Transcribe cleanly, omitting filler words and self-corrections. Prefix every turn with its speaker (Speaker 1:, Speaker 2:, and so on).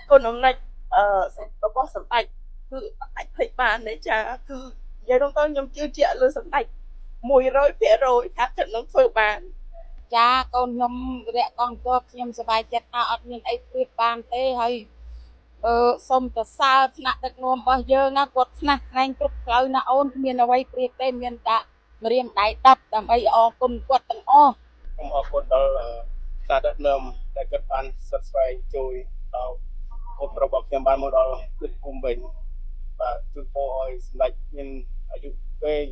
Speaker 1: Còn hôm nayរបស់សម្ដេចគឺអាចភ្លេចបានទេចាគឺនិយាយតខ្ញុំជឿជាក់លើសម្ដេច100%ថាគាត់នឹងធ្វើបាន
Speaker 2: ចាកូនខ្ញុំរយៈកងទ័ពខ្ញុំសប្បាយចិត្តថាអត់មានអីព្រៀបបានទេហើយសូមទៅសើថ្នាក់ដឹកនាំរបស់យើងណាគាត់ស្នះស្នែងគ្រប់ផ្លូវណាអូនគ្មានអ្វីព្រៀបទេមានតែម្រាមដៃ10ដើម្បីអរគុណគាត់ទាំងអស់
Speaker 1: ខ្ញុំអរគុណដល់ការដឹកនាំដែលគាត់បានសិតស្វែងជួយដល់អូនរបស់ខ្ញុំបានមកដល់ទឹកភូមិវិញបាទជួយពរឲ្យសម្ដេចមានអាយុវែង